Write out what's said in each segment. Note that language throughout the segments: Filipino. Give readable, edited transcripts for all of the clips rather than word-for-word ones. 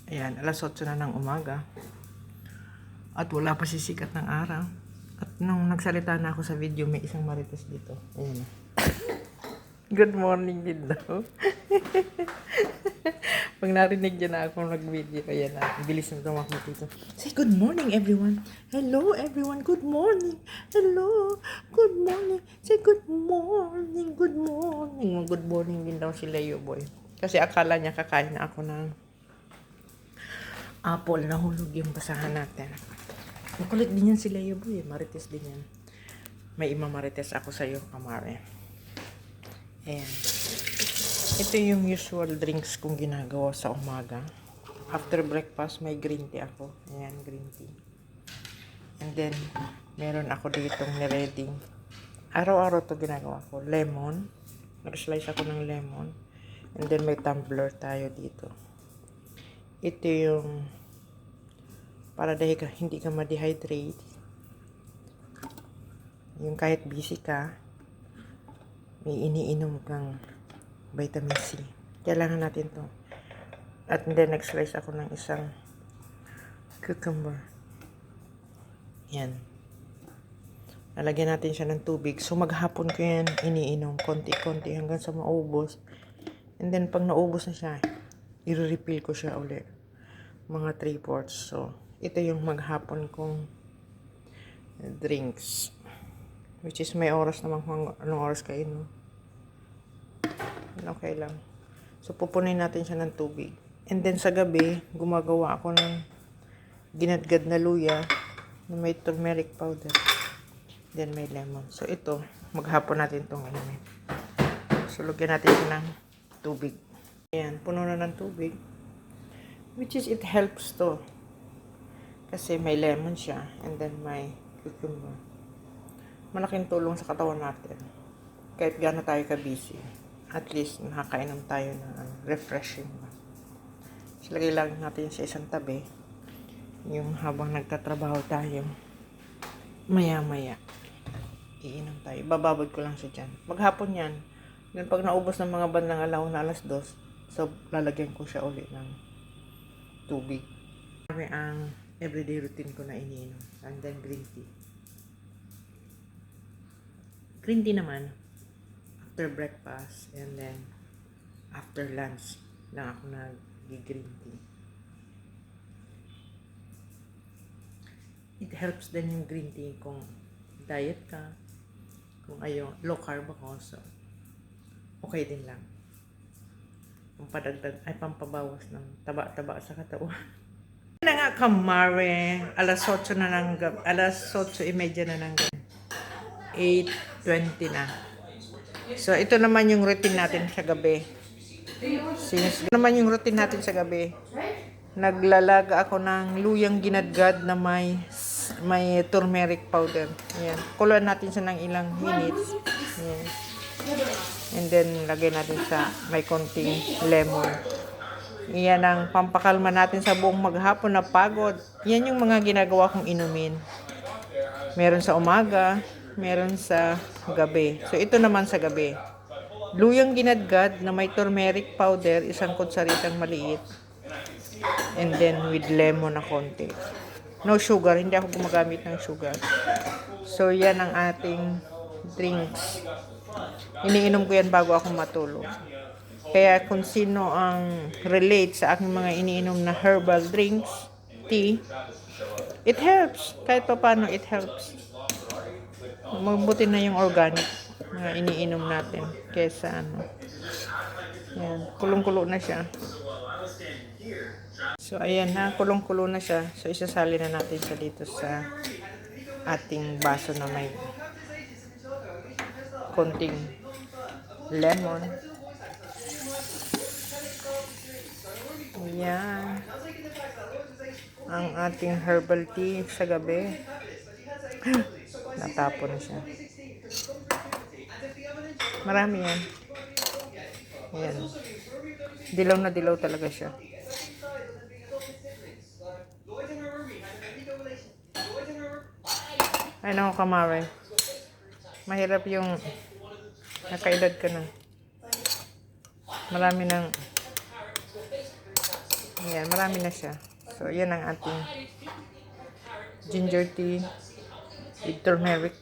Ayan, alas 8 na ng umaga. At wala pa sisikat ng araw. At nung nagsalita na ako sa video, may isang marites dito. Ayan. Good morning din daw. Pag narinig niya na ako nag-video, ayan na. Bilis na tumakbo dito. Say good morning everyone. Hello everyone. Good morning. Hello. Good morning. Say good morning. Good morning. Good morning din daw si Leo Boy. Kasi akala niya kakain na ako ng apple. Nahulog yung basahan natin. Makulit din yan si Leo Boy. Marites din yan. May marites ako sa'yo, kamare. Ayan. Ito yung usual drinks kong ginagawa sa umaga. After breakfast, may green tea ako. Ayan, green tea. And then, meron ako ditong nireading. Araw-araw to ginagawa ko. Lemon. Nag-slice ako ng lemon. And then, may tumbler tayo dito. Ito yung para dahil hindi ka ma-dehydrate. Yung kahit busy ka, may iniinom kang vitamin C. Kailangan natin to. At then, nag-slice ako ng isang cucumber. Yan. Lalagyan natin siya ng tubig. So, maghapon ko yan iniinom. Konti-konti hanggang sa maubos. And then, pag naubos na siya, i-refill ko siya ulit. Mga 3/4. So, ito yung maghapon kong drinks. Which is may oras naman kung anong oras kayo, no? Okay lang. So, pupunin natin siya ng tubig. And then, sa gabi, gumagawa ako ng ginadgad na luya na may turmeric powder. Then, may lemon. So, ito, maghapon natin itong inumin. So, lagyan natin siya ng tubig. Ayan, puno na ng tubig. Which is, it helps to. Kasi may lemon siya. And then, may cucumber. Malaking tulong sa katawan natin. Kahit gaano tayo ka-busy. At least, nakakainom tayo ng refreshing. So, lagay lang natin sa isang tabi. Yung habang nagtatrabaho tayo, maya-maya, iinom tayo. Bababad ko lang siya dyan. Maghapon yan. Then, pag naubos ng mga bandang alaw na alas 2, so, lalagyan ko siya ulit ng tubig. Kami ang everyday routine ko na iniinom. And then, green tea. Green tea naman, after breakfast, and then, after lunch, lang ako nag-green tea. It helps din yung green tea kung diet ka, kung low carb ako, so, okay din lang. Pampadagdag, pampabawas ng taba-taba sa katawan. Na nga, kamare, alas 8 na ng gabi, alas 8:30 na ng gabi. 8:20 na. So, ito naman yung routine natin sa gabi. Ito naman yung routine natin sa gabi. Naglalaga ako ng luyang ginadgad na may turmeric powder. Ayan. Kuluan natin siya ng ilang minutes. Ayan. And then, lagay natin sa may konting lemon. Iyan ang pampakalma natin sa buong maghapon na pagod. Yan yung mga ginagawa kong inumin. Meron sa umaga, meron sa gabi. So, ito naman sa gabi. Luyang ginadgad na may turmeric powder, isang kutsaritang maliit. And then, with lemon na konti. No sugar, hindi ako gumagamit ng sugar. So, yan ang ating drinks. Iniinom ko yan bago ako matulog. Kaya kung sino ang relate sa aking mga iniinom na herbal drinks, tea, it helps. Kahit pa paano, it helps. Mabuti na yung organic na iniinom natin kesa ano. Yan, kulong-kulo na siya. So, ayan na, kulong-kulo na siya. So, isasali na natin siya dito sa ating baso na may konting lemon. Ayan. Ang ating herbal tea sa gabi. Natapon na siya. Marami yan. Ayan. Dilaw na dilaw talaga siya. Ay naku, kamare. Mahirap yung nakaedad ka na. Marami ng Ayan, marami na siya. So, yan ang ating ginger tea with turmeric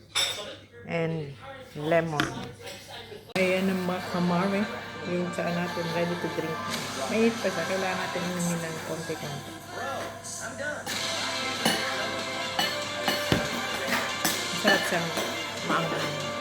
and lemon. Ayan ang mga kamare. Yung saan natin ready to drink. Mainit pa siya. Kailangan natin inumin ng konti-konti. Masarap siyang maanghang.